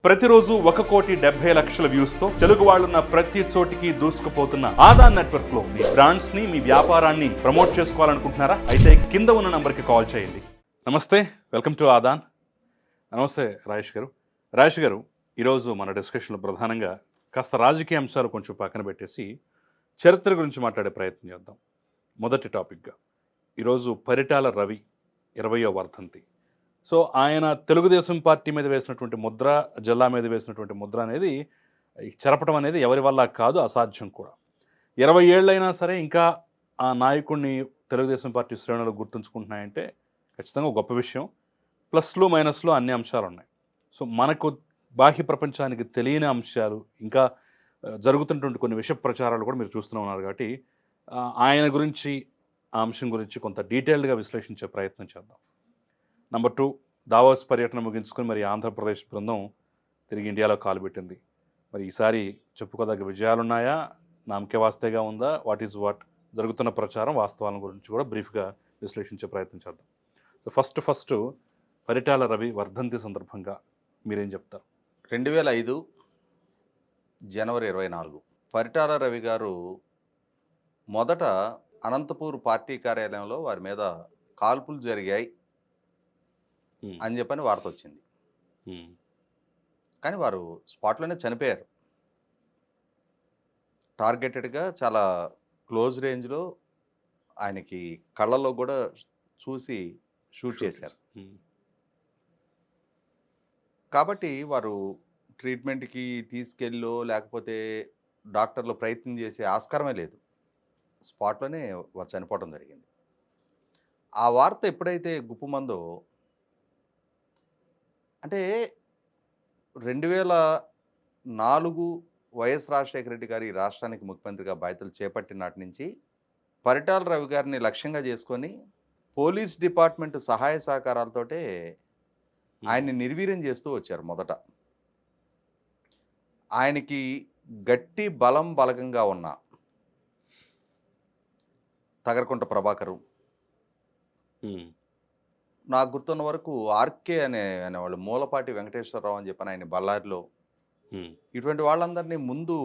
ప్రతిరోజు 1,70,00,000 వ్యూస్ తో తెలుగు వాళ్ళున్న ప్రతి చోటికి దూసుకుపోతున్న ఆదాన్ నెట్వర్క్ లో మీ బ్రాండ్స్ ని మీ వ్యాపారాన్ని ప్రమోట్ చేసుకోవాలనుకుంటున్నారా? అయితే కింద ఉన్న నంబర్ కి కాల్ చేయండి. నమస్తే, వెల్కమ్ టు ఆదాన్. నమస్తే రాజేష్ గారు, ఈరోజు మన డిస్కషన్లో ప్రధానంగా కాస్త రాజకీయ అంశాలు కొంచెం పక్కన పెట్టేసి చరిత్ర గురించి మాట్లాడే ప్రయత్నం చేద్దాం. మొదటి టాపిక్గా ఈరోజు పరిటాల రవి 20వ వర్ధంతి. సో ఆయన తెలుగుదేశం పార్టీ మీద వేసినటువంటి ముద్ర, జిల్లా మీద వేసినటువంటి ముద్ర అనేది చెరపటం అనేది ఎవరి వల్ల కాదు, అసాధ్యం కూడా. 20 ఏళ్ళైనా సరే ఇంకా ఆ నాయకుడిని తెలుగుదేశం పార్టీ శ్రేణులు గుర్తుంచుకుంటున్నాయంటే ఖచ్చితంగా గొప్ప విషయం. ప్లస్లు మైనస్లు అన్ని అంశాలు ఉన్నాయి. సో మనకు బాహ్య ప్రపంచానికి తెలియని అంశాలు, ఇంకా జరుగుతున్నటువంటి కొన్ని విష ప్రచారాలు కూడా మీరు చూస్తూనే ఉన్నారు. కాబట్టి ఆయన గురించి, ఆ అంశం గురించి కొంత డీటెయిల్డ్గా విశ్లేషించే ప్రయత్నం చేద్దాం. నెంబర్ 2, దావోస్ పర్యటన ముగించుకొని మరి ఆంధ్రప్రదేశ్ బృందం తిరిగి ఇండియాలో కాలుపెట్టింది. మరి ఈసారి చెప్పుకోదగ్గ విజయాలున్నాయా, నామకే వాస్తేగా ఉందా, వాట్ జరుగుతున్న ప్రచారం, వాస్తవాల గురించి కూడా బ్రీఫ్గా విశ్లేషించే ప్రయత్నం చేద్దాం. సో ఫస్ట్ పరిటాల రవి వర్ధంతి సందర్భంగా మీరేం చెప్తారు? 2005 జనవరి 24 పరిటాల రవి గారు మొదట అనంతపూర్ పార్టీ కార్యాలయంలో వారి మీద కాల్పులు జరిగాయి అని చెప్పని వార్త వచ్చింది. కానీ వారు స్పాట్లోనే చనిపోయారు. టార్గెటెడ్గా చాలా క్లోజ్ రేంజ్లో ఆయనకి కళ్ళలో కూడా చూసి షూట్ చేశారు. కాబట్టి వారు ట్రీట్మెంట్కి తీసుకెళ్ళో లేకపోతే డాక్టర్లు ప్రయత్నం చేసే ఆస్కారమే లేదు. స్పాట్లోనే వారు చనిపోవడం జరిగింది. ఆ వార్త ఎప్పుడైతే గుప్పుమందో, అంటే 2004 వైఎస్ రాజశేఖర రెడ్డి గారు ఈ రాష్ట్రానికి ముఖ్యమంత్రిగా బాధ్యతలు చేపట్టిన నాటి నుంచి పరిటాల రవి గారిని లక్ష్యంగా చేసుకొని పోలీస్ డిపార్ట్మెంట్ సహాయ సహకారాలతోటే ఆయన్ని నిర్వీర్యం చేస్తూ వచ్చారు. మొదట ఆయనకి గట్టి బలగంగా ఉన్న తగరకుంట ప్రభాకరు, నాకు గుర్తున్న వరకు ఆర్కే అనేవాళ్ళు, మూలపాటి వెంకటేశ్వరరావు అని చెప్పని ఆయన బళ్ళారిలో, ఇటువంటి వాళ్ళందరినీ ముందు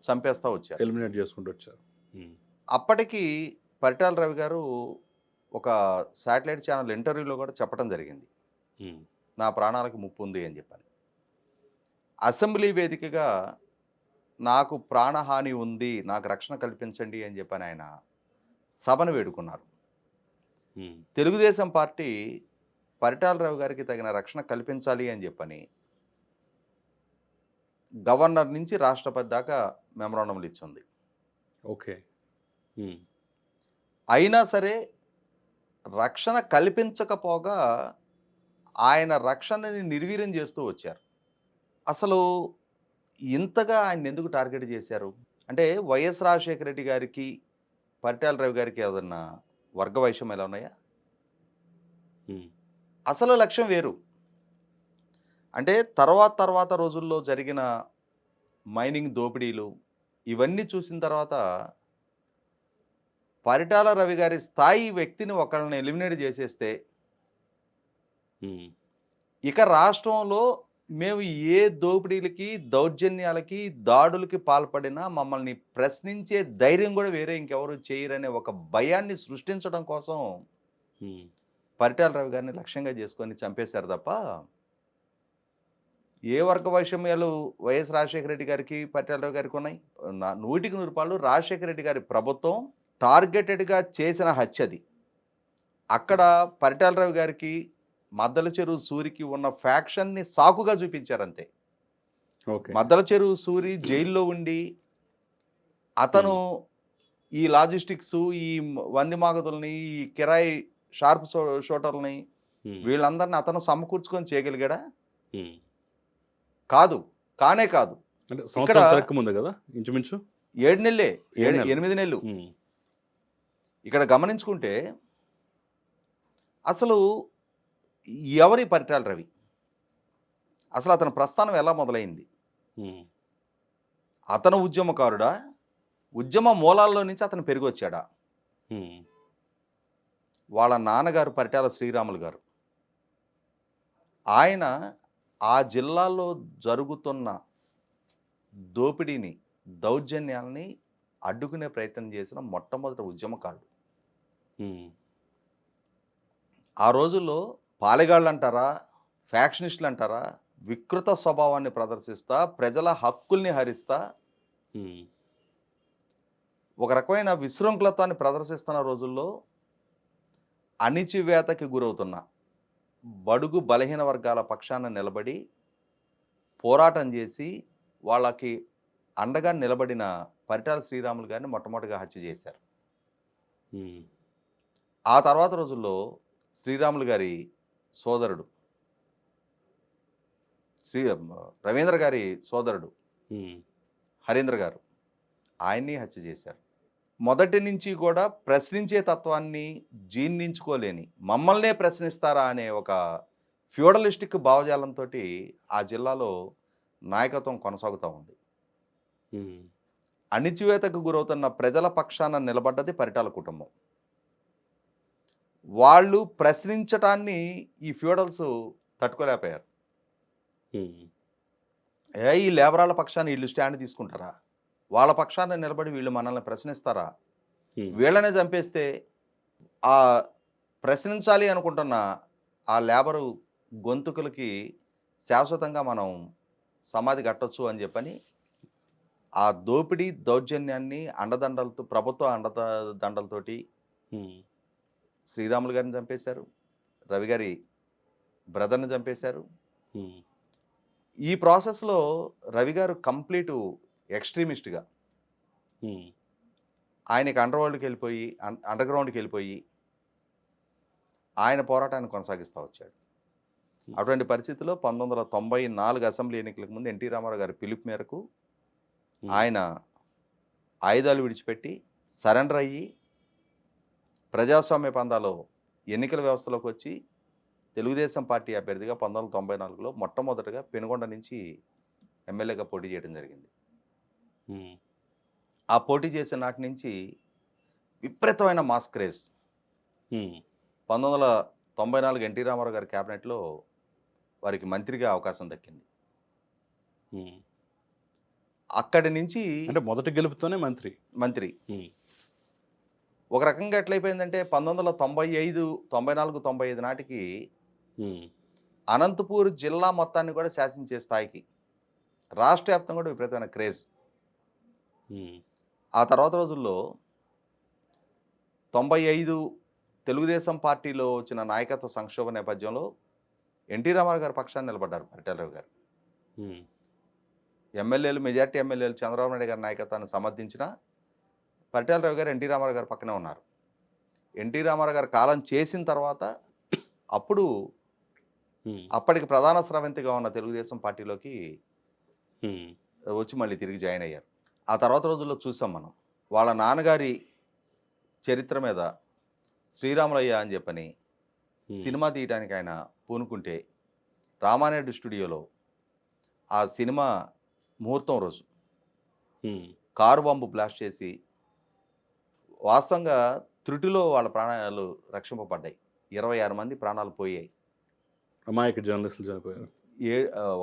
చంపేస్తూ వచ్చారు, ఎలిమినేట్ చేసుకుంటూ వచ్చారు. అప్పటికి పరిటాల రవి గారు ఒక శాటిలైట్ ఛానల్ ఇంటర్వ్యూలో కూడా చెప్పడం జరిగింది, నా ప్రాణాలకు ముప్పు ఉంది అని చెప్పని. అసెంబ్లీ వేదికగా నాకు ప్రాణహాని ఉంది, నాకు రక్షణ కల్పించండి అని చెప్పని ఆయన సభను వేడుకున్నారు. తెలుగుదేశం పార్టీ పరిటాల రావు గారికి తగిన రక్షణ కల్పించాలి అని చెప్పని గవర్నర్ నుంచి రాష్ట్రపతి దాకా మెమరాండంలు ఇచ్చింది. ఓకే. అయినా సరే రక్షణ కల్పించకపోగా ఆయన రక్షణని నిర్వీర్యం చేస్తూ వచ్చారు. అసలు ఇంతగా ఆయన ఎందుకు టార్గెట్ చేశారు అంటే, వైఎస్ రాజశేఖర రెడ్డి గారికి పరిటాల రవి గారికి ఏదన్నా వర్గ వైషమ్యాలు ఉన్నాయా? అసలు లక్ష్యం వేరు. అంటే తర్వాత రోజుల్లో జరిగిన మైనింగ్ దోపిడీలు ఇవన్నీ చూసిన తర్వాత పరిటాల రవి గారి స్థాయి వ్యక్తిని ఒకళ్ళని ఎలిమినేట్ చేసేస్తే ఇక రాష్ట్రంలో మేము ఏ దోపిడీలకి, దౌర్జన్యాలకి, దాడులకి పాల్పడినా మమ్మల్ని ప్రశ్నించే ధైర్యం కూడా వేరే ఇంకెవరు చేయరనే ఒక భయాన్ని సృష్టించడం కోసం పరిటాల రవి గారిని లక్ష్యంగా చేసుకొని చంపేశారు తప్ప, ఏ వర్గ వైషమ్యాలు వైఎస్ రాజశేఖర రెడ్డి గారికి పరిటాల రవి గారికి ఉన్నాయి? 100% రాజశేఖర రెడ్డి గారి ప్రభుత్వం టార్గెటెడ్గా చేసిన హత్యది. అక్కడ పరిటాల రవి గారికి, మద్దల చెరువు సూరికి ఉన్న ఫ్యాక్షన్ని సాకుగా చూపించారంతే. మద్దల చెరువు సూరి జైల్లో ఉండి అతను ఈ లాజిస్టిక్స్, ఈ వందిమాగదుల్ని, ఈ కిరాయి షార్ప్ షూటర్లని వీళ్ళందరినీ అతను సమకూర్చుకొని చేయగలిగాడా? కాదు, కానే కాదు. ఇక్కడ 7 నెలలే, 8 నెలలు. ఇక్కడ గమనించుకుంటే అసలు ఎవరి పరిటాల రవి, అసలు అతని ప్రస్థానం ఎలా మొదలైంది? అతను ఉద్యమకారుడా? ఉద్యమ మూలాల్లో నుంచి అతను పెరిగి వచ్చాడా? వాళ్ళ నాన్నగారు పరిటాల శ్రీరాములు గారు, ఆయన ఆ జిల్లాలో జరుగుతున్న దోపిడీని, దౌర్జన్యాల్ని అడ్డుకునే ప్రయత్నం చేసిన మొట్టమొదటి ఉద్యమకారుడు. ఉమ్, ఆ రోజుల్లో పాలెగాళ్ళంటారా, ఫ్యాక్షనిస్టులంటారా, వికృత స్వభావాన్ని ప్రదర్శిస్తా, ప్రజల హక్కుల్ని హరిస్తా, ఉమ్, ఒక రకమైన విశృంఖలత్వాన్ని ప్రదర్శిస్తున్న రోజుల్లో అణిచివేతకి గురవుతున్న బడుగు బలహీన వర్గాల పక్షాన నిలబడి పోరాటం చేసి వాళ్ళకి అండగా నిలబడిన పరిటాల శ్రీరాములు గారిని మొట్టమొదటిగా హత్య చేశారు. ఉమ్, ఆ తర్వాత రోజుల్లో శ్రీరాములు గారి సోదరుడు శ్రీ రవీంద్ర గారి సోదరుడు ఉమ్, హరీంద్ర గారు ఆయన్ని హత్య చేశారు. మొదటి నుంచి కూడా ప్రశ్నించే తత్వాన్ని జీర్ణించుకోలేని, మమ్మల్నే ప్రశ్నిస్తారా అనే ఒక ఫ్యూడలిస్టిక్ భావజాలంతో ఆ జిల్లాలో నాయకత్వం కొనసాగుతూ ఉంది. ఉమ్, అణిచివేతకు గురవుతున్న ప్రజల పక్షాన నిలబడ్డది పరిటాల కుటుంబం. వాళ్ళు ప్రశ్నించటాన్ని ఈ ఫ్యూడల్స్ తట్టుకోలేకపోయారు. ఉమ్, ఈ లేబరాల పక్షాన వీళ్ళు స్టాండ్ తీసుకుంటారా, వాళ్ళ పక్షాన నిలబడి వీళ్ళు మనల్ని ప్రశ్నిస్తారా, ఉమ్, వీళ్ళనే చంపేస్తే ఆ ప్రశ్నించాలి అనుకుంటున్న ఆ లేబరు గొంతుకులకి శాశ్వతంగా మనం సమాధి కట్టొచ్చు అని చెప్పని ఆ దోపిడీ దౌర్జన్యాన్ని అండదండలతో, ప్రభుత్వ అండదండలతోటి ఉమ్, శ్రీరాములు గారిని చంపేశారు, రవి గారి బ్రదర్ని చంపేశారు. ఉమ్, ఈ ప్రాసెస్లో రవి గారు కంప్లీట్ ఎక్స్ట్రీమిస్ట్గా ఉమ్, ఆయనకి అండర్వరల్డ్కి వెళ్ళిపోయి, అండర్గ్రౌండ్కి వెళ్ళిపోయి ఆయన పోరాటాన్ని కొనసాగిస్తూ వచ్చాడు. అటువంటి పరిస్థితుల్లో 1994 అసెంబ్లీ ఎన్నికలకు ముందు ఎన్టీ రామారావు గారి పిలుపు మేరకు ఆయన ఆయుధాలు విడిచిపెట్టి సరెండర్ అయ్యి ప్రజాస్వామ్య పందాలో ఎన్నికల వ్యవస్థలోకి వచ్చి తెలుగుదేశం పార్టీ అభ్యర్థిగా 1994లో మొట్టమొదటిగా పెనుగొండ నుంచి ఎమ్మెల్యేగా పోటీ చేయడం జరిగింది. ఉమ్, ఆ పోటీ చేసిన నాటి నుంచి విపరీతమైన మాస్ క్రేజ్. ఉమ్, 1994 ఎన్టీ రామారావు గారి క్యాబినెట్లో వారికి మంత్రిగా అవకాశం దక్కింది. ఉమ్. అక్కడి నుంచి అంటే మొదటి గెలుపుతోనే మంత్రి. మంత్రి ఉమ్, ఒక రకంగా ఎట్లయిపోయిందంటే 1995, 94, 95 నాటికి ఉమ్, అనంతపూర్ జిల్లా మొత్తాన్ని కూడా శాసించే స్థాయికి రాష్ట్ర వ్యాప్తంగా కూడా విపరీతమైన క్రేజ్. ఉమ్, ఆ తర్వాత రోజుల్లో 95 తెలుగుదేశం పార్టీలో వచ్చిన నాయకత్వ సంక్షోభ నేపథ్యంలో ఎన్టీ రామారావు గారి పక్షాన్ని నిలబడ్డారు పరిటాలరావు గారు. ఉమ్, ఎమ్మెల్యేలు, మెజార్టీ ఎమ్మెల్యేలు చంద్రబాబు నాయుడు గారి నాయకత్వాన్ని సమర్థించిన పరిటాలరావు గారు ఎన్టీ రామారావు గారి పక్కనే ఉన్నారు. ఎన్టీ రామారావు గారు కాలం చేసిన తర్వాత అప్పుడు ఉమ్, అప్పటికి ప్రధాన స్రవంతిగా ఉన్న తెలుగుదేశం పార్టీలోకి ఉమ్, వచ్చి మళ్ళీ తిరిగి జాయిన్ అయ్యారు. ఆ తర్వాత రోజుల్లో చూసాం మనం వాళ్ళ నాన్నగారి చరిత్ర మీద శ్రీరాములయ్య అని చెప్పని సినిమా తీయడానికి ఆయన పూనుకుంటే రామానాయుడు స్టూడియోలో ఆ సినిమా ముహూర్తం రోజు ఉమ్, కారు బాంబు బ్లాస్ట్ చేసి వాస్తవంగా త్రుటిలో వాళ్ళ ప్రాణాలు రక్షింపబడ్డాయి. 26 మంది ప్రాణాలు పోయాయి. అమాయక జర్నలిస్టులు చనిపోయారు.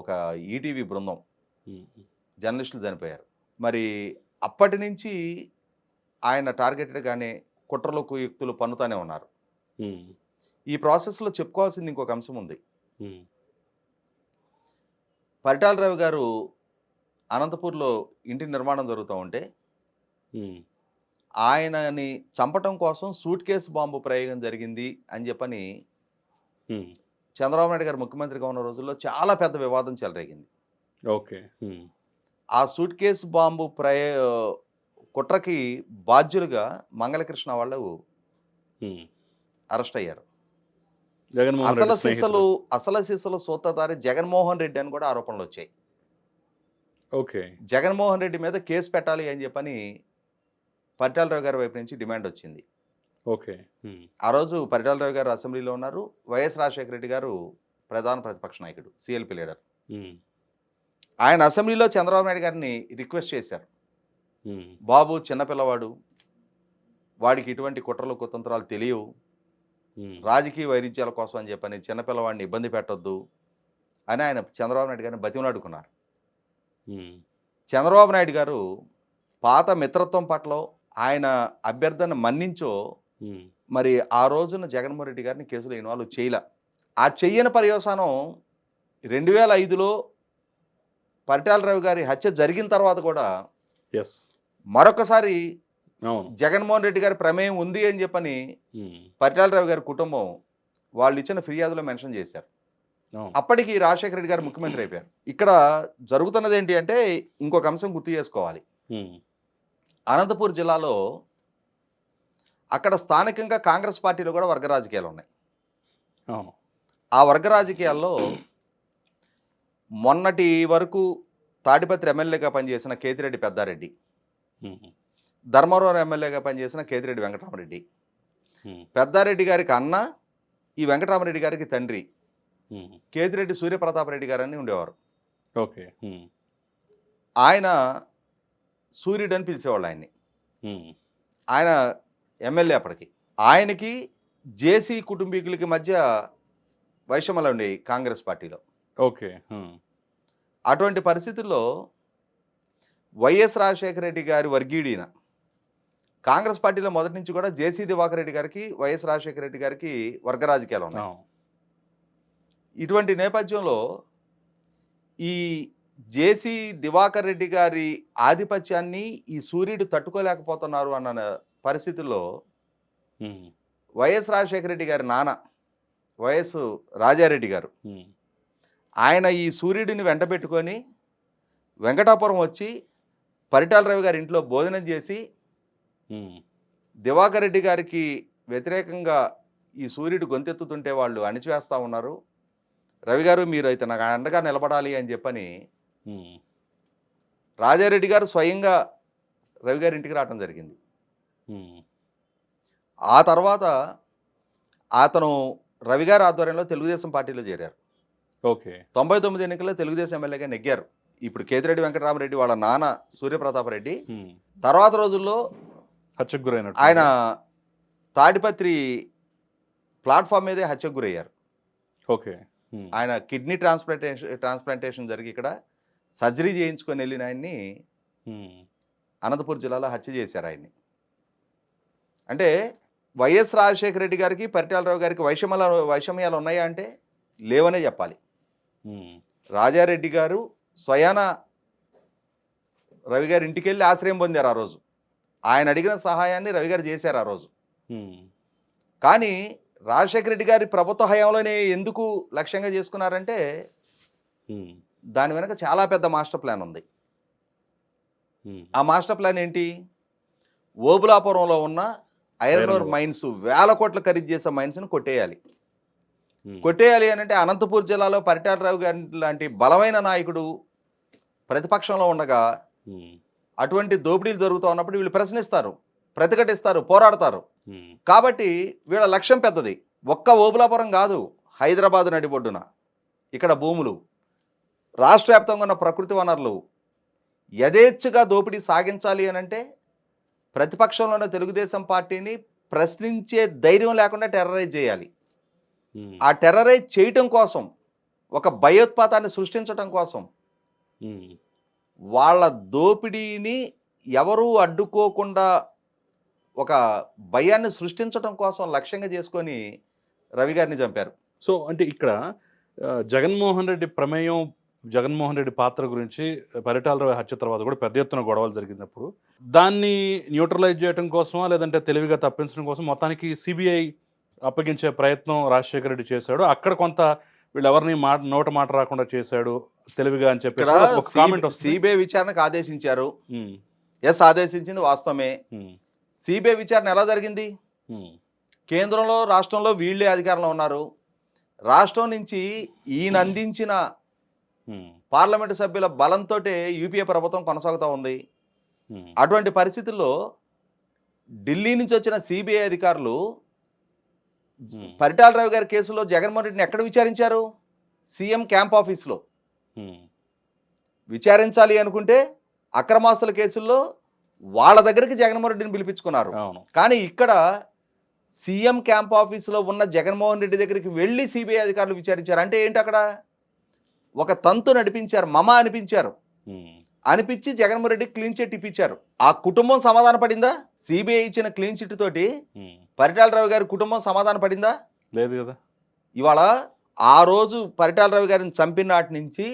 ఒక ఈటీవీ బృందం ఉమ్, జర్నలిస్టులు చనిపోయారు. మరి అప్పటి నుంచి ఆయన టార్గెటెడ్గానే కుట్రలు కుయుక్తులు పన్నుతానే ఉన్నారు. ఉమ్, ఈ ప్రాసెస్లో చెప్పుకోవాల్సింది ఇంకొక అంశం ఉంది. ఉమ్, పరిటాలరావు గారు అనంతపూర్లో ఇంటి నిర్మాణం జరుగుతూ ఉంటే ఉమ్, ఆయనని చంపటం కోసం సూట్ కేసు బాంబు ప్రయోగం జరిగింది అని చెప్పని ఉమ్, చంద్రబాబు నాయుడు గారు ముఖ్యమంత్రిగా ఉన్న రోజుల్లో చాలా పెద్ద వివాదం చెలరేగింది. ఓకే. ఉమ్, ఆ సూట్ కేసు బాంబు కుట్రకి బాధ్యులుగా మంగళకృష్ణ వాళ్ళు ఉమ్. అరెస్ట్ అయ్యారు. జగన్మోహన్ రెడ్డి స్నేహితులు. అసలు సిసలు సూత్రధారి జగన్మోహన్ రెడ్డి అని కూడా ఆరోపణలు వచ్చాయి. ఓకే. జగన్మోహన్ రెడ్డి మీద కేసు పెట్టాలి అని చెప్పని పరిటాలరావు గారి వైపు నుంచి డిమాండ్ వచ్చింది. ఓకే. ఉమ్, ఆ రోజు పరిటాలరావు గారు అసెంబ్లీలో ఉన్నారు. వైఎస్ రాజశేఖర రెడ్డి గారు ప్రధాన ప్రతిపక్ష నాయకుడు, సిఎల్పి లీడర్. ఉమ్, ఆయన అసెంబ్లీలో చంద్రబాబు నాయుడు గారిని రిక్వెస్ట్ చేశారు. ఉమ్, బాబు చిన్నపిల్లవాడు, వాడికి ఇటువంటి కుట్రలు కుతంత్రాలు తెలియవు, ఉమ్, రాజకీయ వైరుధ్యాల కోసం అని చెప్పని చిన్నపిల్లవాడిని ఇబ్బంది పెట్టొద్దు, అని ఆయన చంద్రబాబు నాయుడు గారిని బతిమలాడుకున్నారు. ఉమ్, చంద్రబాబు నాయుడు గారు పాత మిత్రత్వం పట్ల ఆయన అభ్యర్థన మన్నించో ఉమ్, మరి ఆ రోజున జగన్మోహన్ రెడ్డి గారిని కేసులో ఇన్వాల్వ్ చేయలే. ఆ చెయ్యని పర్యవసానం 2005లో పరిటాల రవి గారి హత్య జరిగిన తర్వాత కూడా ఎస్, మరొకసారి అవును, జగన్మోహన్ రెడ్డి గారి ప్రమేయం ఉంది అని చెప్పని ఉమ్, పరిటాల రవి గారి కుటుంబం వాళ్ళు ఇచ్చిన ఫిర్యాదులో మెన్షన్ చేశారు. అవును, అప్పటికి రాజశేఖర రెడ్డి గారు ముఖ్యమంత్రి అయిపోయారు. ఇక్కడ జరుగుతున్నది ఏంటి అంటే ఇంకొక అంశం గుర్తు చేసుకోవాలి. ఉమ్, అనంతపూర్ జిల్లాలో అక్కడ స్థానికంగా కాంగ్రెస్ పార్టీలో కూడా వర్గ రాజకీయాలు ఉన్నాయి. అవును, ఆ వర్గ రాజకీయాల్లో మొన్నటి వరకు తాడిపత్రి ఎమ్మెల్యేగా పనిచేసిన కేతిరెడ్డి పెద్దారెడ్డి, ఉమ్, ధర్మవరం ఎమ్మెల్యేగా పనిచేసిన కేతిరెడ్డి వెంకటరామరెడ్డి, ఉమ్, పెద్దారెడ్డి గారికి అన్న, ఈ వెంకటరామరెడ్డి గారికి తండ్రి ఉమ్, కేతిరెడ్డి సూర్యప్రతాపరెడ్డి గారని ఉండేవారు. ఓకే, ఉమ్, ఆయన సూర్యుడు అని పిలిచేవాళ్ళు ఆయన్ని. ఉమ్, ఆయన ఎమ్మెల్యే అప్పటికి. ఆయనకి జేసీ కుటుంబీకులకి మధ్య వైషమ్యాలు ఉండేవి కాంగ్రెస్ పార్టీలో. ఓకే, ఉమ్, అటువంటి పరిస్థితుల్లో వైఎస్ రాజశేఖర రెడ్డి గారి వర్గీయుడిన కాంగ్రెస్ పార్టీలో మొదటి నుంచి కూడా జేసీ దివాకర్ రెడ్డి గారికి, వైఎస్ రాజశేఖర రెడ్డి గారికి వర్గ రాజకీయాలు ఉన్నాయి. అవును, ఇటువంటి నేపథ్యంలో ఈ జేసీ దివాకర్ రెడ్డి గారి ఆధిపత్యాన్ని ఈ సూర్యుడు తట్టుకోలేకపోతున్నారు అన్న పరిస్థితుల్లో ఉమ్, వైఎస్ రాజశేఖర రెడ్డి గారి నాన్న వైఎస్ రాజారెడ్డి గారు ఉమ్, ఆయన ఈ సూర్యుడిని వెంట పెట్టుకొని వెంకటాపురం వచ్చి పరిటాల రవి గారి ఇంట్లో భోజనం చేసి ఉమ్, దివాకర్ రెడ్డి గారికి వ్యతిరేకంగా ఈ సూర్యుడు గొంతెత్తుతుంటే వాళ్ళు అణిచివేస్తూ ఉన్నారు, రవి గారు మీరు అయితే నాకు అండగా నిలబడాలి అని చెప్పని ఉమ్, రాజారెడ్డి గారు స్వయంగా రవి గారి ఇంటికి రావడం జరిగింది. ఉమ్, ఆ తర్వాత అతను రవి గారి ఆధ్వర్యంలో తెలుగుదేశం పార్టీలో చేరారు. ఓకే, 99 ఎన్నికల్లో తెలుగుదేశం ఎమ్మెల్యేగా నెగ్గారు. ఇప్పుడు కేతిరెడ్డి వెంకటరామరెడ్డి వాళ్ళ నాన్న సూర్యప్రతాపరెడ్డి ఉమ్, తర్వాత రోజుల్లో హత్యకు గురైనట్టు ఆయన తాడిపత్రి ప్లాట్ఫామ్ మీదే హత్యకు గురయ్యారు. ఓకే, ఉమ్, ఆయన కిడ్నీ ట్రాన్స్ప్లాంటేషన్ జరిగి ఇక్కడ సర్జరీ చేయించుకొని వెళ్ళిన ఆయన్ని ఉమ్, అనంతపూర్ జిల్లాలో హత్య చేశారు ఆయన్ని. అంటే వైఎస్ రాజశేఖర రెడ్డి గారికి పరిటాల రావు గారికి వైషమ్యాలు ఉన్నాయా అంటే లేవనే చెప్పాలి. ఉమ్, రాజారెడ్డి గారు స్వయాన రవి గారి ఇంటికి వెళ్ళి ఆశ్రయం పొందారు ఆ రోజు. ఆయన అడిగిన సహాయాన్ని రవి గారు చేశారు ఆ రోజు. ఉమ్, కానీ రాజశేఖర రెడ్డి గారి ప్రభుత్వ హయాంలోనే ఎందుకు లక్ష్యంగా చేసుకున్నారంటే ఉమ్, దాని వెనక చాలా పెద్ద మాస్టర్ ప్లాన్ ఉంది. ఉమ్, ఆ మాస్టర్ ప్లాన్ ఏంటి? ఓబులాపురంలో ఉన్న ఐరన్ ఓర్ మైన్స్, వేల కోట్ల ఖరీదు చేసే మైన్స్ని కొట్టేయాలి. ఉమ్, కొట్టేయాలి అని అంటే అనంతపూర్ జిల్లాలో పరిటాల రావు గారి లాంటి బలమైన నాయకుడు ప్రతిపక్షంలో ఉండగా ఉమ్, అటువంటి దోపిడీలు జరుగుతూ ఉన్నప్పుడు వీళ్ళు ప్రశ్నిస్తారు, ప్రతిఘటిస్తారు, పోరాడతారు. ఉమ్, కాబట్టి వీళ్ళ లక్ష్యం పెద్దది. ఒక్క ఓబులాపురం కాదు, హైదరాబాద్ నడిబొడ్డున ఇక్కడ భూములు, రాష్ట్ర వ్యాప్తంగా ఉన్న ప్రకృతి వనరులు యథేచ్ఛగా దోపిడీ సాగించాలి అని అంటే ప్రతిపక్షంలో ఉన్న తెలుగుదేశం పార్టీని ప్రశ్నించే ధైర్యం లేకుండా టెర్రరైజ్ చేయాలి. ఉమ్, ఆ టెర్రరైజ్ చేయటం కోసం, ఒక భయోత్పాతాన్ని సృష్టించటం కోసం, ఉమ్, వాళ్ళ దోపిడీని ఎవరూ అడ్డుకోకుండా ఒక భయాన్ని సృష్టించటం కోసం లక్ష్యంగా చేసుకొని రవి గారిని చంపారు. సో అంటే ఇక్కడ జగన్మోహన్ రెడ్డి ప్రమేయం, జగన్మోహన్ రెడ్డి పాత్ర గురించి పరిటాల రవి హత్య తర్వాత కూడా పెద్ద ఎత్తున గొడవలు జరిగినప్పుడు దాన్ని న్యూట్రలైజ్ చేయడం కోసమా లేదంటే తెలివిగా తప్పించడం కోసం మొత్తానికి సిబిఐ అప్పగించే ప్రయత్నం రాజశేఖర రెడ్డి చేశాడు. అక్కడ కొంత వీళ్ళు ఎవరిని నోట మాట రాకుండా చేశాడు తెలివిగా అని చెప్పి ఒక కామెంట్ వస్తుంది. సిబిఐ విచారణకు ఆదేశించారు. ఉమ్, ఎస్, ఆదేశించింది వాస్తవమే. ఉమ్, సిబిఐ విచారణ ఎలా జరిగింది? ఉమ్, కేంద్రంలో, రాష్ట్రంలో వీళ్ళే అధికారంలో ఉన్నారు. రాష్ట్రం నుంచి ఈయన అందించిన ఉమ్, పార్లమెంటు సభ్యుల బలంతో యూపీఏ ప్రభుత్వం కొనసాగుతూ ఉంది. ఉమ్, అటువంటి పరిస్థితుల్లో ఢిల్లీ నుంచి వచ్చిన సిబిఐ అధికారులు ఉమ్, పరిటాల రావు గారి కేసులో జగన్మోహన్ రెడ్డిని ఎక్కడ విచారించారు? సీఎం క్యాంప్ ఆఫీస్లో. ఉమ్, విచారించాలి అనుకుంటే అక్రమాస్తుల కేసుల్లో వాళ్ళ దగ్గరికి జగన్మోహన్ రెడ్డిని పిలిపించుకున్నారు. అవును, కానీ ఇక్కడ సీఎం క్యాంప్ ఆఫీసులో ఉన్న జగన్మోహన్ రెడ్డి దగ్గరికి వెళ్ళి సిబిఐ అధికారులు విచారించారు. అంటే ఏంటి? అక్కడ ఒక తంతు నడిపించారు, మమ అనిపించారు. ఉమ్. అనిపించి జగన్మోహన్ రెడ్డి క్లీన్ చిట్ ఇప్పించారు. ఆ కుటుంబం సమాధాన పడిందా? సిబిఐ ఇచ్చిన క్లీన్ చిట్ తోటి ఉమ్. పరిటాల రవి గారి కుటుంబం సమాధాన పడిందా? లేదు కదా. ఇవాళ ఆ రోజు పరిటాల రవి గారిని చంపిన నాటి నుంచి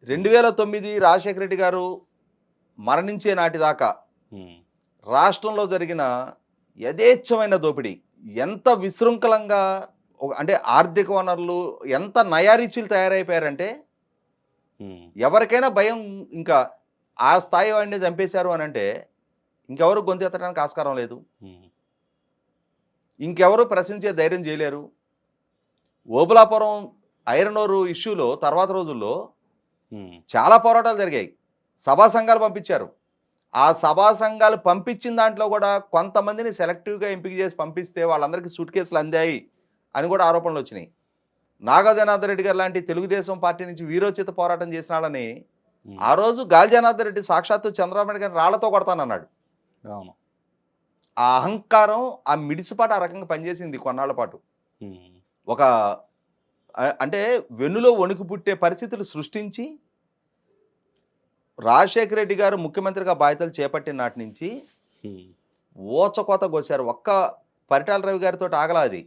2009 రాజశేఖర రెడ్డి గారు మరణించే నాటి దాకా ఉమ్. రాష్ట్రంలో జరిగిన యథేచ్ఛమైన దోపిడీ ఎంత విశృంఖలంగా అంటే ఆర్థిక వనరులు ఎంత నయారీచులు తయారైపోయారంటే ఉమ్. ఎవరికైనా భయం. ఇంకా ఆ స్థాయి వాడిని చంపేశారు అని అంటే ఇంకెవరు గొంతెత్తడానికి ఆస్కారం లేదు, ఉమ్. ఇంకెవరు ప్రశ్నించే ధైర్యం చేయలేరు. ఓబులాపురం ఐరన్ ఓర్ ఇష్యూలో తర్వాత రోజుల్లో ఉమ్. చాలా పోరాటాలు జరిగాయి. సభా సంఘాలు పంపించారు. ఆ సభా సంఘాలు పంపించిన దాంట్లో కూడా కొంతమందిని సెలెక్టివ్గా ఎంపిక చేసి పంపిస్తే వాళ్ళందరికీ సూట్ కేసులు అందాయి అని కూడా ఆరోపణలు వచ్చినాయి. నాగా జనార్దన్ రెడ్డి గారు లాంటి తెలుగుదేశం పార్టీ నుంచి వీరోచిత పోరాటం చేసినాడని ఉమ్. ఆ రోజు గాలి జనార్దన్ రెడ్డి సాక్షాత్తు చంద్రబాబు నాయుడు గారిని రాళ్లతో కొడతానన్నాడు. అవును. ఆ అహంకారం, ఆ మిడిసిపాటు ఆ రకంగా పనిచేసింది కొన్నాళ్ల పాటు. ఉమ్. ఒక అంటే వెన్నులో వణుకు పుట్టే పరిస్థితులు సృష్టించి రాజశేఖర రెడ్డి గారు ముఖ్యమంత్రిగా బాధ్యతలు చేపట్టిన నాటి నుంచి ఉమ్. ఓచకోత కోసారు. ఒక్క పరిటాల రవి గారితో ఆగలా అది.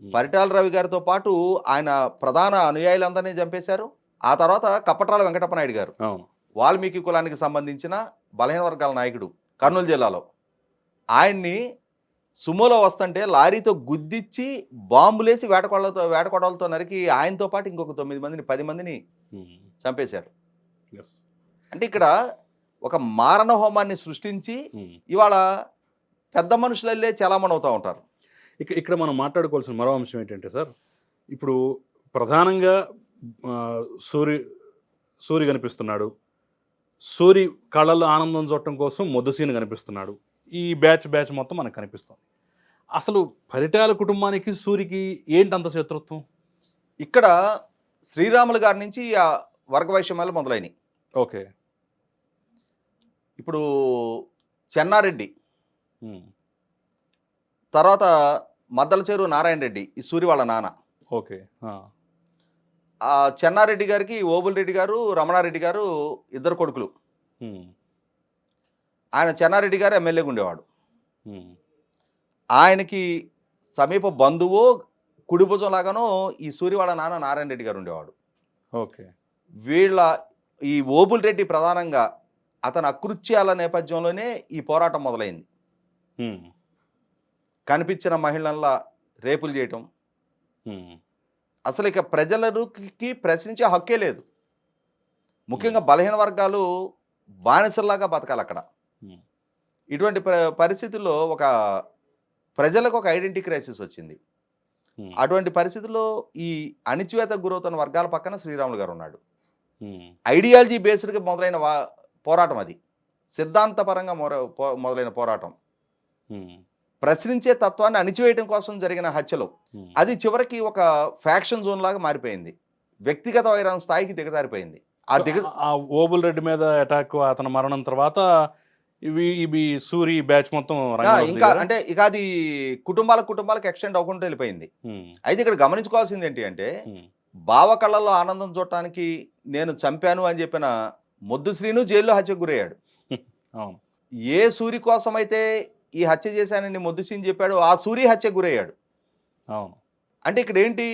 ఉమ్. పరిటాల రవి గారితో పాటు ఆయన ప్రధాన అనుయాయులందరినీ చంపేశారు. ఆ తర్వాత కప్పట్రాల వెంకటప్ప నాయుడు గారు, అవును. వాల్మీకి కులానికి సంబంధించిన బలహీన వర్గాల నాయకుడు, కర్నూలు జిల్లాలో, ఆయన్ని సుమోలో వస్తుంటే లారీతో గుద్దిచ్చి బాంబులేసి వేటకొడలతో నరికి ఆయనతో పాటు ఇంకొక 9 మందిని 10 మందిని ఉమ్. చంపేశారు. Yes. అంటే ఇక్కడ ఒక మారణ హోమాన్ని సృష్టించి ఉమ్. ఇవాళ పెద్ద మనుషులల్లే చలామణి అవుతూ ఉంటారు. ఇక్కడ మనం మాట్లాడుకోవాల్సిన మరో అంశం ఏంటంటే సార్, ఇప్పుడు ప్రధానంగా ఆ, సూరి కనిపిస్తున్నాడు. సూరి కళ్ళల్లో ఆనందం చూడటం కోసం మొద్దుసీను కనిపిస్తున్నాడు. ఈ బ్యాచ్ మొత్తం మనకు కనిపిస్తుంది. అసలు పరిటాల కుటుంబానికి సూరికి ఏంటంత శత్రుత్వం? ఇక్కడ శ్రీరాములు గారి నుంచి ఆ వర్గ వైషమ్యాలు మొదలైనవి. ఓకే. ఇప్పుడు చెన్నారెడ్డి, ఉమ్. తర్వాత మద్దల చెరువు నారాయణ రెడ్డి, ఈ సూరి వాళ్ళ నాన్న. ఓకే. ఆ చెన్నారెడ్డి గారికి ఓబుల్ రెడ్డి గారు, రమణారెడ్డి గారు ఇద్దరు కొడుకులు. ఉమ్. ఆయన చెన్నారెడ్డి గారు ఎమ్మెల్యేగా ఉండేవాడు. ఉమ్. ఆయనకి సమీప బంధువు, కుడి భుజం లాగానో ఈ సూరి వాళ్ళ నాన్న నారాయణ రెడ్డి గారు ఉండేవాడు. ఓకే. వీళ్ళ ఈ ఓబుల్ రెడ్డి ప్రధానంగా అతని అకృత్యాల నేపథ్యంలోనే ఈ పోరాటం మొదలైంది. ఉమ్. కనిపించిన మహిళల రేపులు చేయటం, ఉమ్. అసలు ఇక ప్రజలకి ప్రశ్నించే హక్కే లేదు. ముఖ్యంగా బలహీన వర్గాలు బానిసల్లాగా బతకాలి అక్కడ. ఉమ్. ఇటువంటి పరిస్థితుల్లో ఒక ప్రజలకు ఒక ఐడెంటిటీ క్రైసిస్ వచ్చింది. ఉమ్. అటువంటి పరిస్థితుల్లో ఈ అణిచివేతకు గురవుతున్న వర్గాల పక్కన శ్రీరాములు గారు ఉన్నాడు. ఉమ్. ఐడియాలజీ బేస్డ్గా మొదలైన పోరాటం అది, సిద్ధాంతపరంగా మొదలైన పోరాటం. ఉమ్. ప్రశ్నించే తత్వాన్ని అణిచివేయటం కోసం జరిగిన హత్యలు ఉమ్. అది చివరికి ఒక ఫ్యాక్షన్ జోన్ లాగా మారిపోయింది. వ్యక్తిగత వైరం స్థాయికి దిగజారిపోయింది. ఆ ఓబుల్ రెడ్డి మీద అటాక్, అతని మరణం తర్వాత ఇవి సూరి బ్యాచ్ మొత్తం ఇంకా అంటే ఇక అది కుటుంబాలకు ఎక్స్టెండ్ అవ్వకుండా వెళ్ళిపోయింది. అయితే ఇక్కడ గమనించుకోవాల్సింది ఏంటి అంటే, బావ కళ్ళల్లో ఆనందం చూడటానికి నేను చంపాను అని చెప్పిన మొద్దు శ్రీను జైల్లో హత్యకు గురయ్యాడు. ఏ సూరి కోసం అయితే ఈ హత్య చేశానని మొద్దు శ్రీని చెప్పాడు, ఆ సూరి హత్యకు గురయ్యాడు. అంటే ఇక్కడ ఏంటి,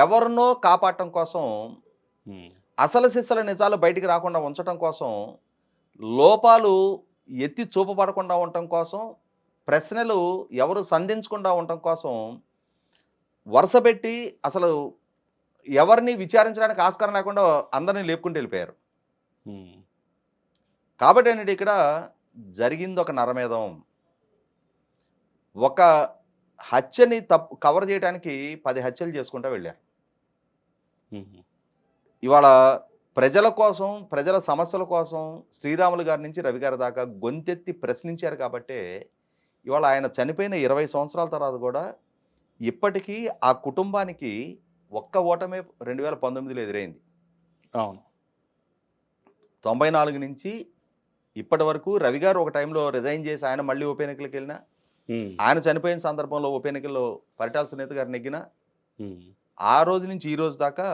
ఎవరినో కాపాడటం కోసం, అసలు సిస్సల నిజాలు బయటికి రాకుండా ఉంచటం కోసం, లోపాలు ఎత్తి చూపబడకుండా ఉండటం కోసం, ప్రశ్నలు ఎవరు సంధించకుండా ఉండటం కోసం వరుసపెట్టి అసలు ఎవరిని విచారించడానికి ఆస్కారం లేకుండా అందరినీ లేపుకుంటూ వెళ్ళిపోయారు. కాబట్టి ఏంటంటే ఇక్కడ జరిగింది ఒక నరమేధం. ఒక హత్యని కవర్ చేయడానికి 10 హత్యలు చేసుకుంటూ వెళ్ళారు. ఇవాళ ప్రజల కోసం, ప్రజల సమస్యల కోసం శ్రీరాములు గారి నుంచి రవి గారి దాకా గొంతెత్తి ప్రశ్నించారు. కాబట్టే ఇవాళ ఆయన చనిపోయిన 20 సంవత్సరాల తర్వాత కూడా ఇప్పటికీ ఆ కుటుంబానికి ఒక్క ఓటమే 2019లో ఎదురైంది. అవును. 94 నుంచి ఇప్పటి వరకు రవి గారు ఒక టైంలో రిజైన్ చేసి ఆయన మళ్ళీ ఉప ఎన్నికలకు వెళ్ళినా, ఆయన చనిపోయిన సందర్భంలో ఉప ఎన్నికల్లో పరిటాల సునీత గారు నెగ్గినా, ఆ రోజు నుంచి ఈ రోజు దాకా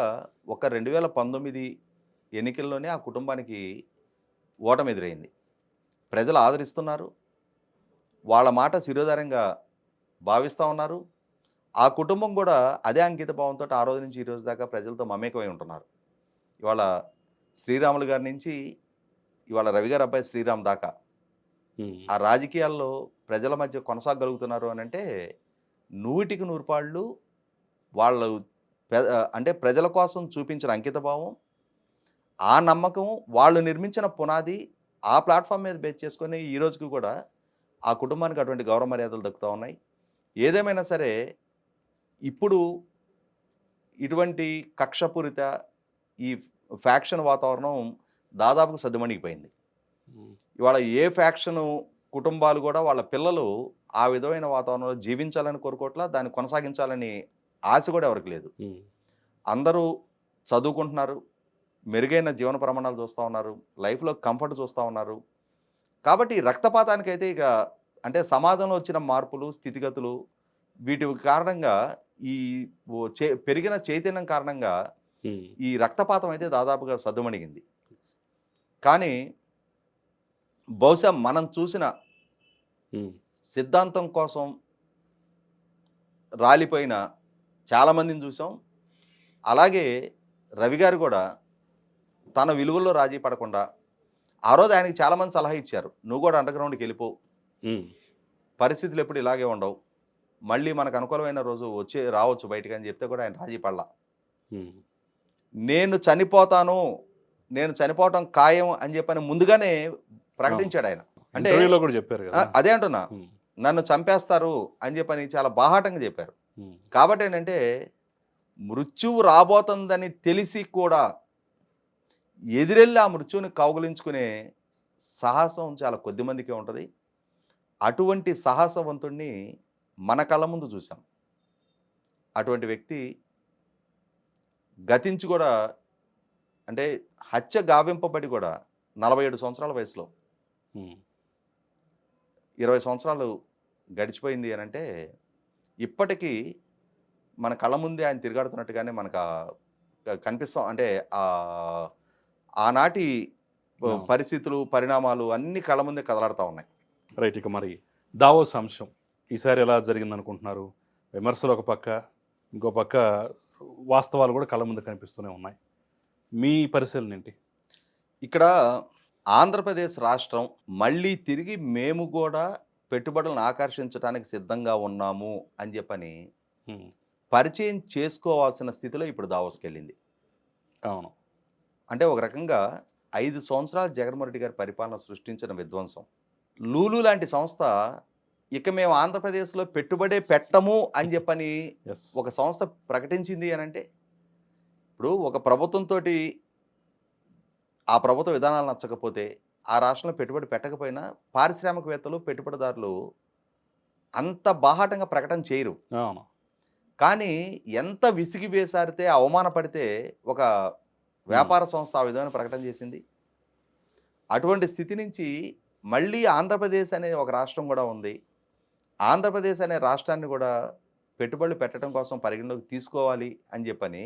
ఒక 2019 ఎన్నికల్లోనే ఆ కుటుంబానికి ఓటమి ఎదురైంది. ప్రజలు ఆదరిస్తున్నారు. వాళ్ళ మాట శిరోధార్యంగా భావిస్తా ఉన్నారు. ఆ కుటుంబం కూడా అదే అంకిత భావంతోటి ఆ రోజు నుంచి ఈ రోజు దాకా ప్రజలతో మమేకమై ఉంటున్నారు. ఇవాళ శ్రీరాములు గారి నుంచి ఇవాళ రవి గారి అబ్బాయి శ్రీరామ్ దాకా హ్మ్. ఆ రాజకీయాల్లో ప్రజల మధ్య కొనసాగలుగుతున్నారు అనంటే 100కి 100 పాళ్ళు వాళ్ళు అంటే ప్రజల కోసం చూపించిన అంకితభావం, ఆ నమ్మకం, వాళ్ళు నిర్మించిన పునాది, ఆ ప్లాట్‌ఫార్మ్ మీద బేస్ చేసుకొని ఈ రోజుకి కూడా ఆ కుటుంబానికి అటువంటి గౌరవ మర్యాదలు దక్కుతా ఉన్నాయి. ఏదేమైనా సరే ఇప్పుడు ఇటువంటి కక్షపూరిత ఈ ఫ్యాక్షన్ వాతావరణం దాదాపుగా సద్దుమణిగిపోయింది. హ్మ్. ఇవాళ ఏ ఫ్యాక్షను కుటుంబాలు గూడా వాళ్ళ పిల్లలు ఆ విధమైన వాతావరణంలో జీవించాలని కోరుకోవట్లా. దాన్ని కొనసాగించాలని ఆశ గూడా ఎవరికీ లేదు. హ్మ్. అందరూ చదువుకుంటున్నారు. మెరుగైన జీవన ప్రమాణాలు చూస్తా ఉన్నారు. లైఫ్‌లో కంఫర్ట్ చూస్తా ఉన్నారు. కాబట్టి రక్తపాతానికైతే ఇక అంటే సమాజంలో వచ్చిన మార్పులు, స్థితిగతులు వీటి కారణంగా ఈ పెరిగిన చైతన్యం కారణంగా హ్మ్. ఈ రక్తపాతం అయితే దాదాపుగా సద్దుమణిగింది. కానీ బహుశా మనం చూసిన హ్మ్. సిద్ధాంతం కోసం రాలిపోయిన చాలామందిని చూసాం. అలాగే రవి గారు కూడా తన విలువల్లో రాజీ పడకుండా ఆ రోజు ఆయనకి చాలామంది సలహా ఇచ్చారు. "నువ్వు కూడా అండర్‌గ్రౌండ్‌కెళ్ళిపో. హ్మ్. పరిస్థితులు ఎప్పుడు ఇలాగే ఉండవు. మళ్ళీ మనకు అనుకూలమైన రోజు రావచ్చు బయటికి" అని చెప్తే కూడా ఆయన రాజీ పడలా. హ్మ్. నేను చనిపోతాను, నేను చనిపోవటం ఖాయం అని చెప్పని ముందుగానే అవును. ప్రకటించాడాయన. అంటే ఇంటర్వ్యూలో కూడా చెప్పారు గదా! అదే అంటున్నా. హ్మ్. నన్ను చంపేస్తారు అని చెప్పని చాలా బాహాటంగా చెప్పారు. హ్మ్. కాబట్టి ఏంటంటే మృత్యువు రాబోతుందని తెలిసి కూడా ఎదురెళ్ళి ఆ మృత్యువుని కౌగిలించుకునే సాహసం చాలా కొద్ది మందికే ఉంటది. అటువంటి సాహసవంతుడిని మన కళ్ళ ముందు చూసాం. అటువంటి వ్యక్తి గతించి కూడా అంటే హత్య గావింపబడి కూడా 47 సంవత్సరాల వయసులో హ్మ్. 20 సంవత్సరాలు గడిచిపోయింది అనంటే ఇప్పటికీ మన కళ్ళ ముందే ఆయన తిరుగాడుతున్నట్టుగానే మనకు కనిపిస్తాం. అంటే ఆహ్, ఆనాటి అవును. పరిస్థితులు, పరిణామాలు అన్నీ కళ్ళ ముందే కదలాడుతా ఉన్నాయి. రైట్. ఇక మరి దావోస్ అంశం ఈసారి ఎలా జరిగిందనుకుంటున్నారు? విమర్శలు ఒక పక్క, ఇంకో పక్క వాస్తవాలు కూడా కళ్ళ ముందు కనిపిస్తూనే ఉన్నాయి. మీ పరిశీలన ఏంటి? ఇక్కడ ఆంధ్రప్రదేశ్ రాష్ట్రం మళ్ళీ తిరిగి మేము గూడా పెట్టుబడులను ఆకర్షించడానికి సిద్ధంగా ఉన్నాము అని చెప్పని హ్మ్. పరిచయం చేసుకోవాల్సిన స్థితిలో ఇప్పుడు దావోస్‌కెళ్ళింది. అవును. అంటే ఒక రకంగా 5 సంవత్సరాలు జగన్మోహన్ రెడ్డి గారి పరిపాలన సృష్టించిన విధ్వంసం. లూలు లాంటి సంస్థ ఇక మేము ఆంధ్రప్రదేశ్‌లో పెట్టుబడే పెట్టము అని చెప్పని యెస్. ఒక సంస్థ ప్రకటించింది అనంటే, ఇప్పుడు ఒక ప్రభుత్వంతోటి ఆ ప్రభుత్వ విధానాలు నచ్చకపోతే, ఆ రాష్ట్రంలో పెట్టుబడి పెట్టకపోయినా పారిశ్రామికవేత్తలు, పెట్టుబడిదారులు అంత బాహాటంగా ప్రకటన చేయరు. అవును. కానీ ఎంత విసిగి వేసారితే, అవమానపడితే ఒక హ్మ్. వ్యాపార సంస్థ ఆ విధమైన ప్రకటన చేసింది. అటువంటి స్థితి నుంచి మళ్ళీ ఆంధ్రప్రదేశ్ అనే ఒక రాష్ట్రం గూడా ఉంది. ఆంధ్రప్రదేశ్ అనే రాష్ట్రాన్ని గూడా పెట్టుబడులు పెట్టడం కోసం పరిగణలోకి తీసుకోవాలి అని జెప్పని,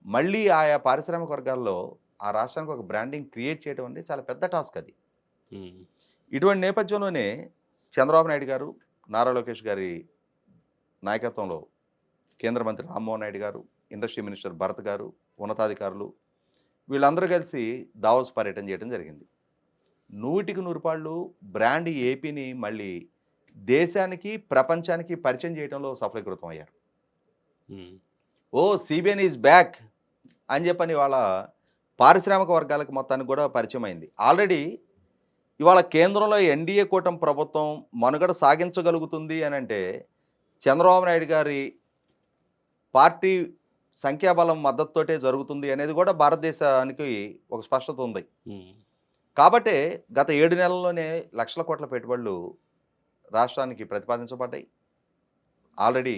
మళ్ళీ ఆయా పారిశ్రామిక వర్గాల్లో ఆ రాష్ట్రానికి ఒక బ్రాండింగ్ క్రియేట్ చేయడం అనేది చాలా పెద్ద టాస్క్ అది. హ్మ్. ఇటువంటి నేపథ్యంలోనే చంద్రబాబు నాయుడు గారు, నారా లోకేష్ గారి నాయకత్వంలో కేంద్ర మంత్రి రామ్మోహన్ నాయుడు గారు, ఇండస్ట్రీ మినిస్టర్ భరత్ గారు, ఉన్నతాధికారులు వీళ్ళందరూ కలిసి దావోస్ పర్యటన చేయడం జరిగింది. 100కి 100 పాళ్ళు బ్రాండ్ ఏపీని మళ్ళీ దేశానికి, ప్రపంచానికి పరిచయం చేయడంలో సఫలీకృతం అయ్యారు. హ్మ్. ఓహ్! సీబీఎన్ ఈజ్ బ్యాక్ అని చెప్పని ఇవాళ పారిశ్రామిక వర్గాలకు మొత్తానికి కూడా పరిచయం అయింది. ఆల్రెడీ ఇవాళ కేంద్రంలో ఎన్డీఏ కూటమి ప్రభుత్వం మనుగడ సాగించగలుగుతుంది అనంటే చంద్రబాబు నాయుడు గారి పార్టీ సంఖ్యాబలం మద్దతుతోటే జరుగుతుంది అనేది కూడా భారతదేశానికి ఒక స్పష్టత ఉంది. హ్మ్. కాబట్టే గత 7 నెలల్లోనే లక్షల కోట్ల పెట్టుబడులు రాష్ట్రానికి ప్రతిపాదించబడ్డాయి. ఆల్రెడీ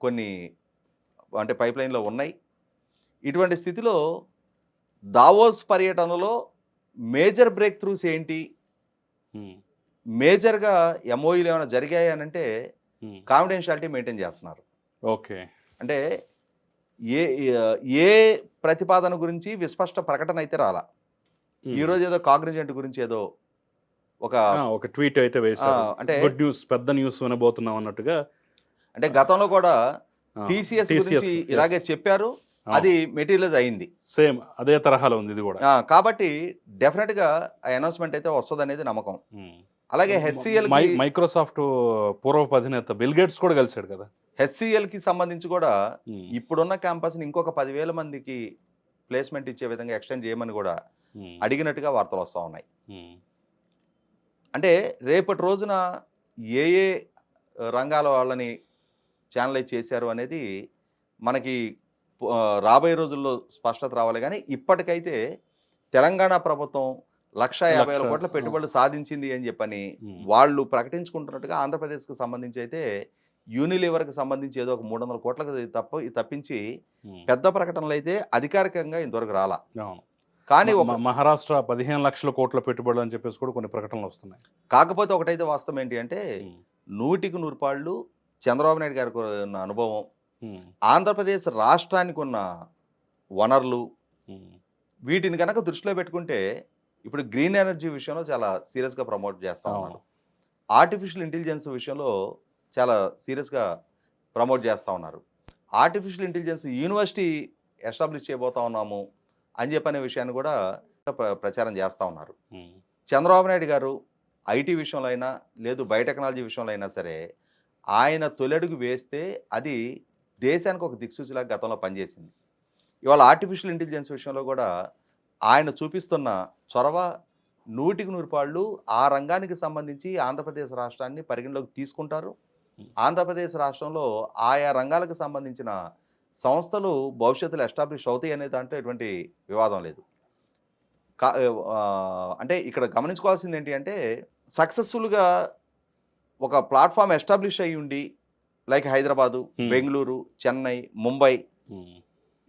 కొన్ని అంటే పైప్‌లైన్‌లో ఉన్నాయి. ఇటువంటి స్థితిలో దావోస్ పర్యటనలో మేజర్ బ్రేక్ త్రూస్ ఏంటి? హ్మ్. మేజర్‌గా ఎంఓయూలు ఏమైనా జరిగాయి అనంటే హ్మ్. కాన్ఫిడెన్షియాలిటీ మెయింటైన్ చేస్తున్నారు. ఓకే. అంటే ఏ ఏ ప్రతిపాదన గురించి విస్పష్ట ప్రకటన అయితే రాలా. ఈరోజు ఏదో కాగ్నిజెంట్ గురించి ఏదో ఒక ఒక ట్వీట్ అయితే వేశారు. అంటే గుడ్ న్యూస్, పెద్ద న్యూస్ వినబోతున్నాం అన్నట్టుగా. అంటే గతంలో కూడా ఆ, టీసీఎస్ TCS, గురించి yes. ఇలాగే చెప్పారు. అది మెటీరియలైజ్ అయింది. సేమ్ అదే తరహాలో ఉంది ఇది కూడా. కాబట్టి డెఫినెట్గా ఆ అనౌన్స్మెంట్ అయితే వస్తుందనేది నమ్మకం. అలాగే హెచ్సిఎల్ మైక్రోసాఫ్ట్ పూర్వపు అధినేత బిల్ గేట్స్ కూడా కలిశాడు కదా. హెచ్సిఎల్కి సంబంధించి కూడా ఇప్పుడున్న క్యాంపస్ని ఇంకొక 10,000 మందికి ప్లేస్మెంట్ ఇచ్చే విధంగా ఎక్స్టెండ్ చేయమని కూడా అడిగినట్టుగా వార్తలు వస్తూ ఉన్నాయి. అంటే రేపటి రోజున ఏ ఏ రంగాల వాళ్ళని ఛానలైజ్ చేశారు అనేది మనకి రాబోయే రోజుల్లో స్పష్టత రావాలి. కానీ ఇప్పటికైతే తెలంగాణ ప్రభుత్వం 1,50,000 కోట్ల పెట్టుబడులు సాధించింది అని చెప్పని వాళ్ళు ప్రకటించుకుంటున్నట్టుగా ఆంధ్రప్రదేశ్కి సంబంధించి అయితే యూనిలివర్కి సంబంధించి ఏదో ఒక 300 కోట్లకు తప్పించి పెద్ద ప్రకటనలు అయితే అధికారికంగా ఇంతవరకు రాలా. కానీ మహారాష్ట్ర 15 లక్షల కోట్ల పెట్టుబడులు అని చెప్పేసి కూడా కొన్ని ప్రకటనలు వస్తున్నాయి. కాకపోతే ఒకటైతే వాస్తవం ఏంటి అంటే 100కి 100 పాళ్ళు చంద్రబాబు నాయుడు గారికి ఉన్న అనుభవం, ఆంధ్రప్రదేశ్ రాష్ట్రానికి ఉన్న వనరులు, వీటిని కనుక దృష్టిలో పెట్టుకుంటే ఇప్పుడు గ్రీన్ ఎనర్జీ విషయంలో చాలా సీరియస్గా ప్రమోట్ చేస్తూ ఉన్నారు. ఆర్టిఫిషియల్ ఇంటెలిజెన్స్ విషయంలో చాలా సీరియస్గా ప్రమోట్ చేస్తూ ఉన్నారు. ఆర్టిఫిషియల్ ఇంటెలిజెన్స్ యూనివర్సిటీ ఎస్టాబ్లిష్ చేయబోతా ఉన్నాము అని చెప్పనే విషయాన్ని కూడా ప్రచారం చేస్తూ ఉన్నారు. చంద్రబాబు నాయుడు గారు ఐటీ విషయంలో అయినా లేదు బయోటెక్నాలజీ విషయంలో అయినా సరే ఆయన తొలడుగు వేస్తే అది దేశానికి ఒక దిక్సూచిలాగా గతంలో పనిచేసింది. ఇవాళ ఆర్టిఫిషియల్ ఇంటెలిజెన్స్ విషయంలో కూడా ఆయన చూపిస్తున్న చొరవ 100కి 100 పాళ్ళు ఆ రంగానికి సంబంధించి ఆంధ్రప్రదేశ్ రాష్ట్రాన్ని పరిగణలోకి తీసుకుంటారు. ఆంధ్రప్రదేశ్ రాష్ట్రంలో ఆయా రంగాలకు సంబంధించిన సంస్థలు భవిష్యత్తులో ఎస్టాబ్లిష్ అవుతాయి అనే దాంట్లో ఎటువంటి వివాదం లేదు. అంటే ఇక్కడ గమనించుకోవాల్సింది ఏంటి అంటే సక్సెస్ఫుల్గా ఒక ప్లాట్ఫామ్ ఎస్టాబ్లిష్ అయ్యి ఉండి లైక్ హైదరాబాదు, బెంగళూరు, చెన్నై, ముంబై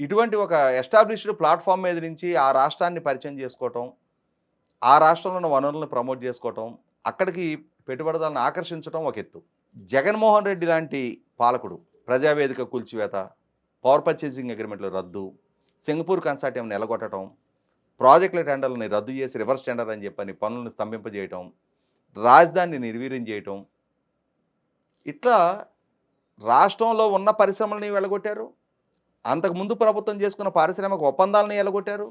ఇటువంటి ఒక ఎస్టాబ్లిష్డ్ ప్లాట్ఫామ్ మీద నుంచి ఆ రాష్ట్రాన్ని పరిచయం చేసుకోవటం, ఆ రాష్ట్రంలో ఉన్న వనరులను ప్రమోట్ చేసుకోవటం, అక్కడికి పెట్టుబడిదారులను ఆకర్షించడం ఒక ఎత్తు. జగన్మోహన్ రెడ్డి లాంటి పాలకుడు ప్రజావేదిక కూల్చివేత, పవర్ పర్చేసింగ్ అగ్రిమెంట్లు రద్దు, సింగపూర్ కన్సార్టియంని ఎలగొట్టడం, ప్రాజెక్టుల టెండర్లని రద్దు చేసి రివర్స్ టెండర్ అని చెప్పని పనులను స్తంభింపజేయటం, రాజధానిని నిర్వీర్యం చేయటం, ఇట్లా రాష్ట్రంలో ఉన్న పరిశ్రమలని వెళ్ళగొట్టారు. అంతకుముందు ప్రభుత్వం చేసుకున్న పారిశ్రామిక ఒప్పందాలని ఎలగొట్టారు.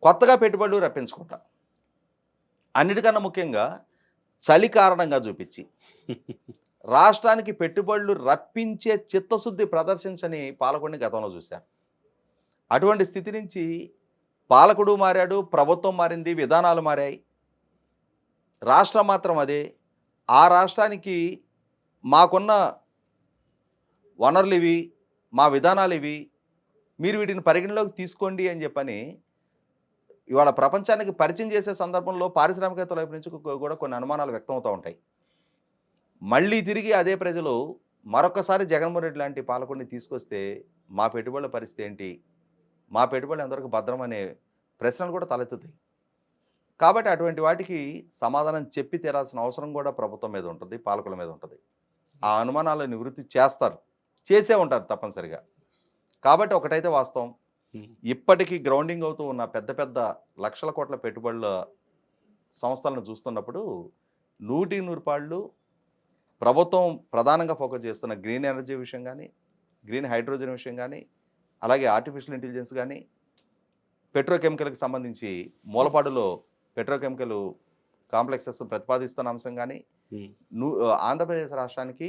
కొత్తగా పెట్టుబడులు రప్పించుకుంటా, అన్నిటికన్నా ముఖ్యంగా చలి కారణంగా చూపించి రాష్ట్రానికి పెట్టుబడులు రప్పించే చిత్తశుద్ధి ప్రదర్శించని పాలకుడిని గతంలో చూశారు. అటువంటి స్థితి నుంచి పాలకుడు మారాడు, ప్రభుత్వం మారింది, విధానాలు మారాయి. రాష్ట్రం మాత్రం అదే. ఆ రాష్ట్రానికి మాకున్న వనరులు ఇవి, మా విధానాలు ఇవి, మీరు వీటిని పరిగణలోకి తీసుకోండి అని చెప్పని ఇవాళ ప్రపంచానికి పరిచయం చేసే సందర్భంలో పారిశ్రామికవేత్తల వైపు నుంచి కూడా కొన్ని అనుమానాలు వ్యక్తం అవుతూ ఉంటాయి. మళ్ళీ తిరిగి అదే ప్రజలు మరొకసారి జగన్మోహన్ రెడ్డి లాంటి పాలకుడిని తీసుకొస్తే మా పెట్టుబడుల పరిస్థితి ఏంటి, మా పెట్టుబడులు ఎంతవరకు భద్రం అనే ప్రశ్నలు కూడా తలెత్తుతాయి. కాబట్టి అటువంటి వాటికి సమాధానం చెప్పి తీరాల్సిన అవసరం కూడా ప్రభుత్వం మీద ఉంటుంది, పాలకుల మీద ఉంటుంది. ఆ అనుమానాలను నివృత్తి చేస్తారు, చేసే ఉంటారు తప్పనిసరిగా. కాబట్టి ఒకటైతే వాస్తవం, ఇప్పటికీ గ్రౌండింగ్ అవుతూ ఉన్న పెద్ద పెద్ద లక్షల కోట్ల పెట్టుబడుల సంస్థలను చూస్తున్నప్పుడు 100కి 100 పాళ్ళు ప్రభుత్వం ప్రధానంగా ఫోకస్ చేస్తున్న గ్రీన్ ఎనర్జీ విషయం కానీ, గ్రీన్ హైడ్రోజన్ విషయం కానీ, అలాగే ఆర్టిఫిషియల్ ఇంటెలిజెన్స్ కానీ, పెట్రోకెమికల్కి సంబంధించి మూలపాడులో పెట్రోకెమికల్ కాంప్లెక్సెస్ ప్రతిపాదిస్తున్న అంశం కానీ, ఆంధ్రప్రదేశ్ రాష్ట్రానికి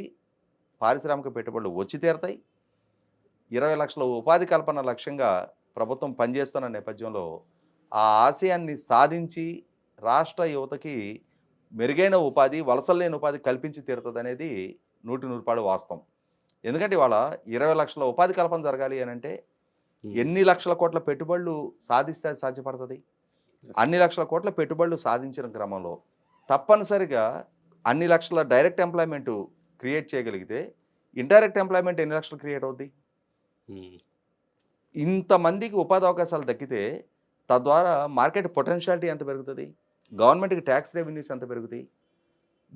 పారిశ్రామిక పెట్టుబడులు వచ్చి తీరతాయి. 20 లక్షల ఉపాధి కల్పన లక్ష్యంగా ప్రభుత్వం పనిచేస్తున్న నేపథ్యంలో ఆ ఆశయాన్ని సాధించి రాష్ట్ర యువతకి మెరుగైన ఉపాధి, వలసలు లేని ఉపాధి కల్పించి తీరుతుంది అనేది 100కి 100 పాళ్ళు వాస్తవం. ఎందుకంటే ఇవాళ 20 లక్షల ఉపాధి కల్పన జరగాలి అని అంటే ఎన్ని లక్షల కోట్ల పెట్టుబడులు సాధిస్తే అది సాధ్యపడుతుంది? అన్ని లక్షల కోట్ల పెట్టుబడులు సాధించిన క్రమంలో తప్పనిసరిగా అన్ని లక్షల డైరెక్ట్ ఎంప్లాయ్మెంట్ క్రియేట్ చేయగలిగితే ఇండైరెక్ట్ ఎంప్లాయ్మెంట్ ఎన్ని లక్షలు క్రియేట్ అవుద్ది? ఇంతమందికి ఉపాధి అవకాశాలు దక్కితే తద్వారా మార్కెట్ పొటెన్షియాలిటీ ఎంత పెరుగుతుంది, గవర్నమెంట్కి ట్యాక్స్ రెవెన్యూస్ ఎంత పెరుగుతాయి.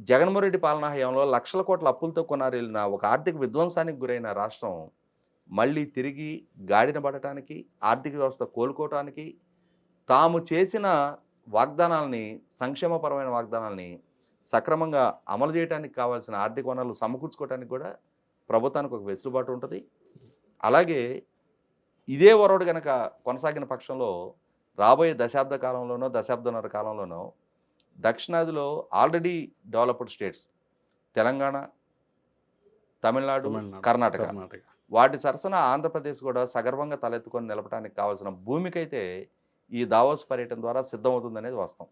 జగన్మోహన్ రెడ్డి పాలనా హయాంలో లక్షల కోట్ల అప్పులతో కొనారెళ్ళిన ఒక ఆర్థిక విధ్వంసానికి గురైన రాష్ట్రం మళ్ళీ తిరిగి గాడిన పడటానికి, ఆర్థిక వ్యవస్థ కోలుకోవటానికి, తాము చేసిన వాగ్దానాల్ని, సంక్షేమపరమైన వాగ్దానాల్ని సక్రమంగా అమలు చేయడానికి కావాల్సిన ఆర్థిక వనరులు సమకూర్చుకోవడానికి కూడా ప్రభుత్వానికి ఒక వెసులుబాటు ఉంటుంది. అలాగే ఇదే ఒరవడి గనక కొనసాగిన పక్షంలో రాబోయే దశాబ్ద కాలంలోనో, దశాబ్దన్నర కాలంలోనో దక్షిణాదిలో already developed states Telangana, Tamil Nadu, Karnataka వాటి సరసన ఆంధ్రప్రదేశ్ కూడా సగర్వంగా తలెత్తుకొని నిలపడానికి కావాల్సిన భూమికైతే ఈ దావోస్ పర్యటన ద్వారా సిద్ధమవుతుందనేది వాస్తవం.